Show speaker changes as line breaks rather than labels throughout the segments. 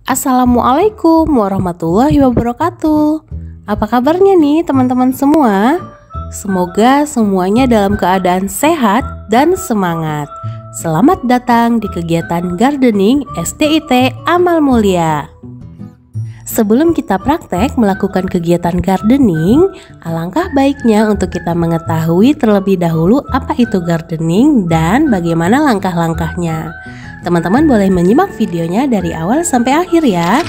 Assalamualaikum warahmatullahi wabarakatuh. Apa kabarnya nih teman-teman semua? Semoga semuanya dalam keadaan sehat dan semangat. Selamat datang di kegiatan gardening SDIT Amal Mulia. Sebelum kita praktek melakukan kegiatan gardening, alangkah baiknya untuk kita mengetahui terlebih dahulu apa itu gardening dan bagaimana langkah-langkahnya. Teman-teman boleh menyimak videonya dari awal sampai akhir ya.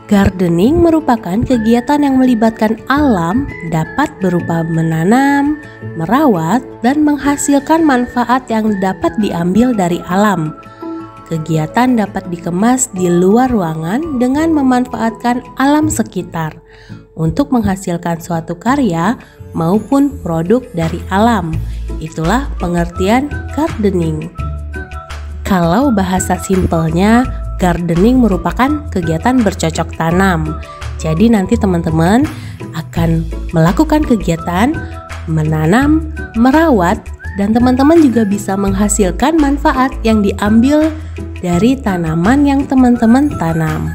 Gardening merupakan kegiatan yang melibatkan alam, dapat berupa menanam, merawat, dan menghasilkan manfaat yang dapat diambil dari alam. Kegiatan dapat dikemas di luar ruangan dengan memanfaatkan alam sekitar untuk menghasilkan suatu karya maupun produk dari alam. Itulah pengertian gardening. Kalau bahasa simpelnya, gardening merupakan kegiatan bercocok tanam. Jadi nanti teman-teman akan melakukan kegiatan menanam, merawat, dan teman-teman juga bisa menghasilkan manfaat yang diambil dari tanaman yang teman-teman tanam.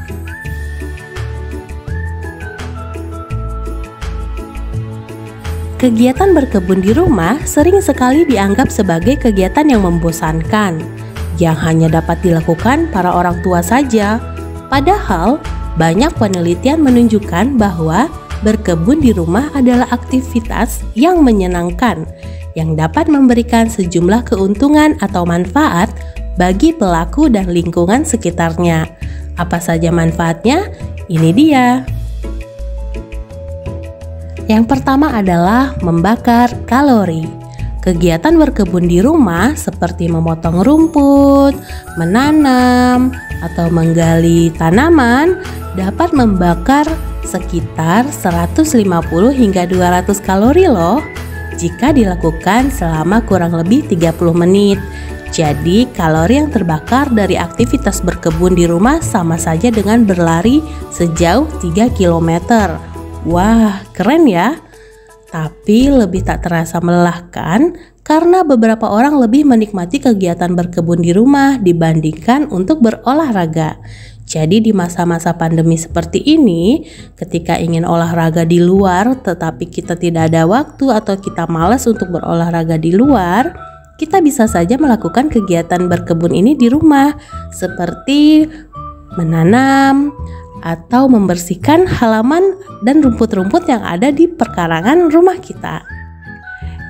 Kegiatan berkebun di rumah sering sekali dianggap sebagai kegiatan yang membosankan, yang hanya dapat dilakukan para orang tua saja. Padahal, banyak penelitian menunjukkan bahwa berkebun di rumah adalah aktivitas yang menyenangkan, yang dapat memberikan sejumlah keuntungan atau manfaat bagi pelaku dan lingkungan sekitarnya. Apa saja manfaatnya? Ini dia. Yang pertama adalah membakar kalori. Kegiatan berkebun di rumah seperti memotong rumput, menanam, atau menggali tanaman dapat membakar sekitar 150 hingga 200 kalori loh jika dilakukan selama kurang lebih 30 menit. Jadi kalori yang terbakar dari aktivitas berkebun di rumah sama saja dengan berlari sejauh 3 km. Wah, keren ya! Tapi lebih tak terasa melelahkan karena beberapa orang lebih menikmati kegiatan berkebun di rumah dibandingkan untuk berolahraga. Jadi di masa-masa pandemi seperti ini, ketika ingin olahraga di luar tetapi kita tidak ada waktu atau kita malas untuk berolahraga di luar, kita bisa saja melakukan kegiatan berkebun ini di rumah, seperti menanam atau membersihkan halaman dan rumput-rumput yang ada di perkarangan rumah kita.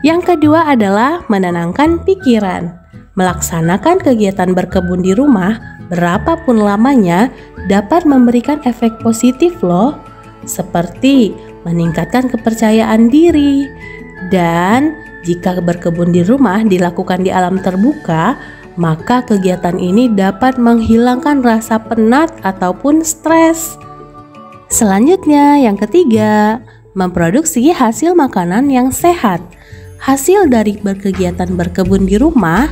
Yang kedua adalah menenangkan pikiran. Melaksanakan kegiatan berkebun di rumah berapapun lamanya dapat memberikan efek positif loh, seperti meningkatkan kepercayaan diri. Dan jika berkebun di rumah dilakukan di alam terbuka, maka kegiatan ini dapat menghilangkan rasa penat ataupun stres. Selanjutnya, yang ketiga, memproduksi hasil makanan yang sehat. Hasil dari berkegiatan berkebun di rumah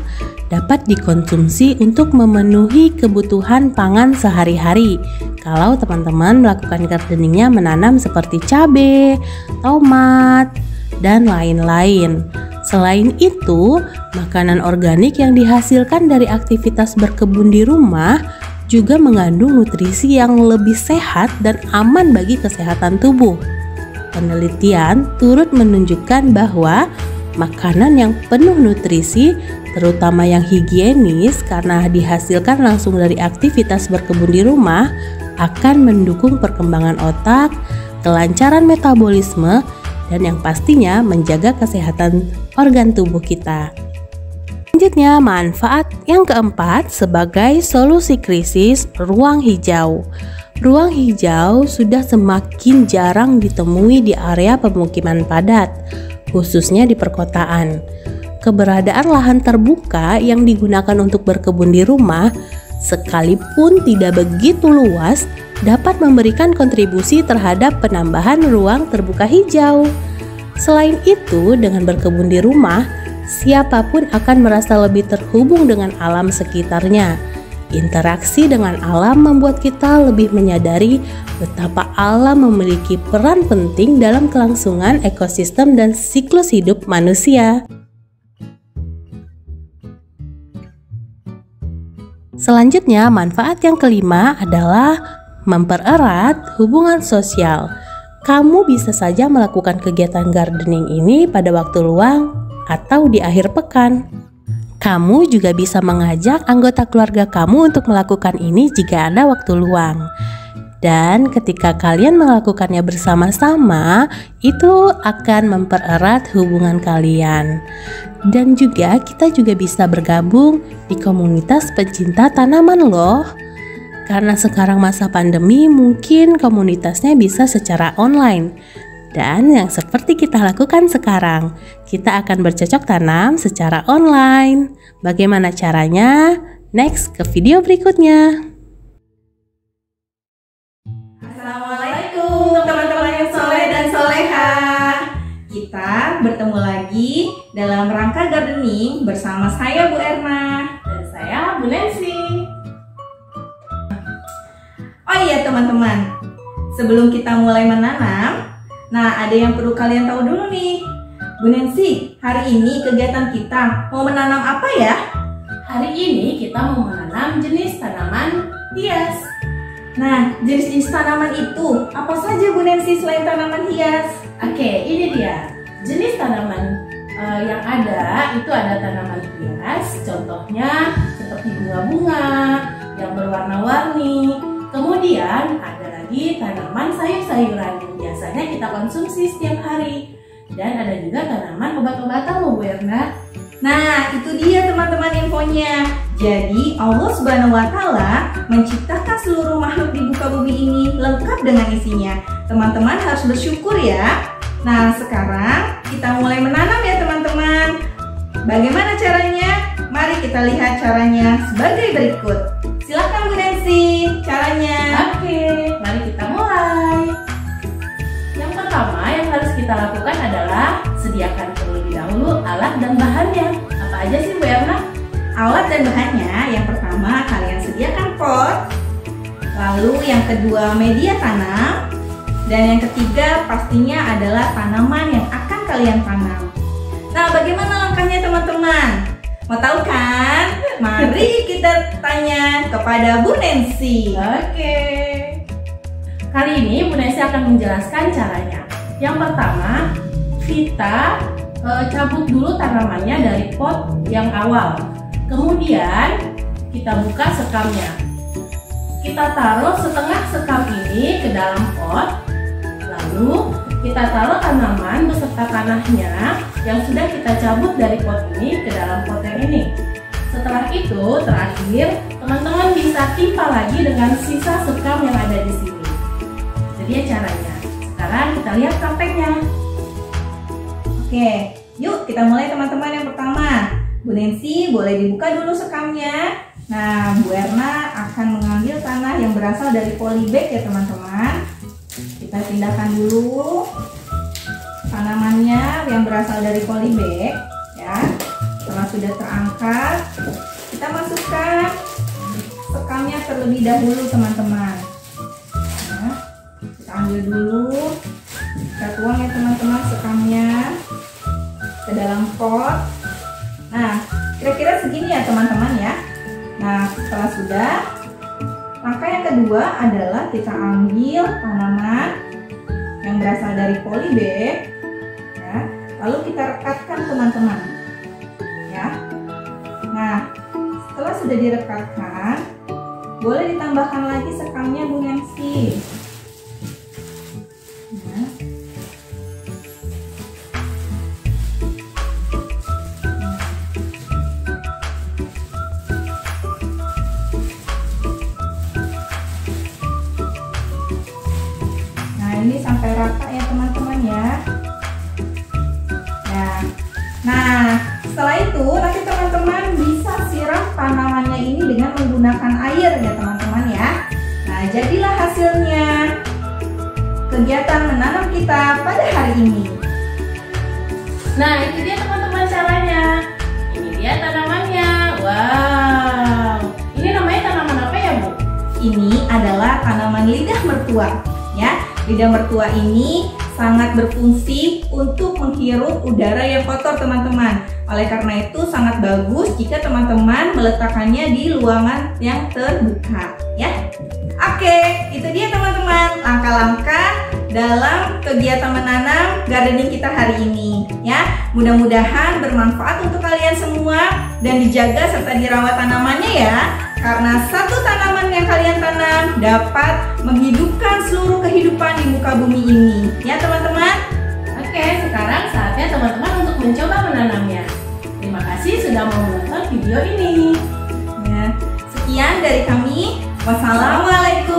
dapat dikonsumsi untuk memenuhi kebutuhan pangan sehari-hari. Kalau teman-teman melakukan gardeningnya menanam seperti cabai, tomat, dan lain-lain. Selain itu, makanan organik yang dihasilkan dari aktivitas berkebun di rumah juga mengandung nutrisi yang lebih sehat dan aman bagi kesehatan tubuh. Penelitian turut menunjukkan bahwa makanan yang penuh nutrisi, terutama yang higienis karena dihasilkan langsung dari aktivitas berkebun di rumah, akan mendukung perkembangan otak, kelancaran metabolisme, dan yang pastinya menjaga kesehatan organ tubuh kita. Selanjutnya, manfaat yang keempat sebagai solusi krisis ruang hijau. Ruang hijau sudah semakin jarang ditemui di area pemukiman padat, khususnya di perkotaan. Keberadaan lahan terbuka yang digunakan untuk berkebun di rumah, sekalipun tidak begitu luas, dapat memberikan kontribusi terhadap penambahan ruang terbuka hijau. Selain itu, dengan berkebun di rumah, siapapun akan merasa lebih terhubung dengan alam sekitarnya. Interaksi dengan alam membuat kita lebih menyadari betapa alam memiliki peran penting dalam kelangsungan ekosistem dan siklus hidup manusia. Selanjutnya, manfaat yang kelima adalah mempererat hubungan sosial. Kamu bisa saja melakukan kegiatan gardening ini pada waktu luang atau di akhir pekan. Kamu juga bisa mengajak anggota keluarga kamu untuk melakukan ini jika ada waktu luang. Dan ketika kalian melakukannya bersama-sama, itu akan mempererat hubungan kalian. Dan juga kita juga bisa bergabung di komunitas pencinta tanaman loh. Karena sekarang masa pandemi, mungkin komunitasnya bisa secara online. Dan yang seperti kita lakukan sekarang, kita akan bercocok tanam secara online. Bagaimana caranya? Next ke video berikutnya.
Assalamualaikum teman-teman yang soleh dan soleha. Kita bertemu lagi dalam rangka gardening bersama saya Bu Erna
Dan saya Bu Nancy.
Oh iya teman-teman, sebelum kita mulai menanam, nah ada yang perlu kalian tahu dulu nih. Bu Nancy, hari ini kegiatan kita mau menanam apa ya?
Hari ini kita mau menanam jenis tanaman hias.
Nah, jenis-jenis tanaman itu apa saja Bu Nancy selain tanaman hias?
Oke, ini dia jenis tanaman yang ada. Itu ada tanaman hias, contohnya seperti bunga-bunga yang berwarna-warni. Kemudian ada lagi tanaman sayur-sayuran yang biasanya kita konsumsi setiap hari. Dan ada juga tanaman obat-obatan loh Bu Erna.
Nah, itu dia teman-teman infonya. Jadi Allah Subhanahu wa Ta'ala menciptakan seluruh makhluk di muka bumi ini lengkap dengan isinya. Teman-teman harus bersyukur ya. Nah, sekarang kita mulai menanam ya teman-teman. Bagaimana caranya? Mari kita lihat caranya sebagai berikut. Silakan Bu Nancy, caranya.
Oke, mari kita mulai. Yang pertama yang harus kita lakukan adalah sediakan terlebih dahulu alat dan bahannya. Apa aja sih Bu Erna?
Alat dan bahannya, yang pertama kalian sediakan pot. Lalu yang kedua media tanam. Dan yang ketiga pastinya adalah tanaman yang akan kalian tanam. Nah, bagaimana langkahnya teman-teman? Mau tahu kan? Mari kita tanya kepada Bu Nancy.
Oke. Kali ini Bu Nancy akan menjelaskan caranya. Yang pertama, kita cabut dulu tanamannya dari pot yang awal. Kemudian kita buka sekamnya. Kita taruh setengah sekam ini ke dalam pot. Lalu kita taruh tanaman beserta tanahnya yang sudah kita cabut dari pot ini ke dalam pot yang ini. Setelah itu, terakhir teman-teman bisa timpa lagi dengan sisa sekam yang ada di sini. Jadi ya caranya. Sekarang kita lihat prakteknya.
Oke, yuk kita mulai teman-teman. Yang pertama, Bu Nancy boleh dibuka dulu sekamnya. Nah, Bu Erna akan mengambil tanah yang berasal dari polybag ya teman-teman. Kita pindahkan dulu tanamannya yang berasal dari polybag ya. Setelah sudah terangkat, kita masukkan sekamnya terlebih dahulu teman-teman. Nah, kita ambil dulu, kita tuang ya teman-teman sekamnya ke dalam pot. Nah, kira-kira segini ya teman-teman ya. Nah, setelah sudah, langkah yang kedua adalah kita ambil tanaman yang berasal dari polybag ya, lalu kita rekatkan teman-teman ya. Nah, setelah sudah direkatkan, boleh ditambahkan lagi sekamnya Bu Nancy. Ini sampai rata ya teman-teman ya. Nah, setelah itu nanti teman-teman bisa siram tanamannya ini dengan menggunakan air ya teman-teman ya. Nah, jadilah hasilnya kegiatan menanam kita pada hari ini.
Nah, itu dia teman-teman caranya. Ini dia tanamannya. Wow. Ini namanya tanaman apa ya, Bu?
Ini adalah tanaman lidah mertua ya. Lidah mertua ini sangat berfungsi untuk menghirup udara yang kotor teman-teman. Oleh karena itu sangat bagus jika teman-teman meletakkannya di ruangan yang terbuka ya. Oke, itu dia teman-teman langkah-langkah dalam kegiatan menanam gardening kita hari ini ya. Mudah-mudahan bermanfaat untuk kalian semua dan dijaga serta dirawat tanamannya ya. Karena satu tanaman yang kalian tanam dapat menghidupkan seluruh kehidupan di muka bumi ini ya teman-teman.
Oke, sekarang saatnya teman-teman untuk mencoba menanamnya. Terima kasih sudah mau menonton video ini.
Ya, sekian dari kami. Wassalamualaikum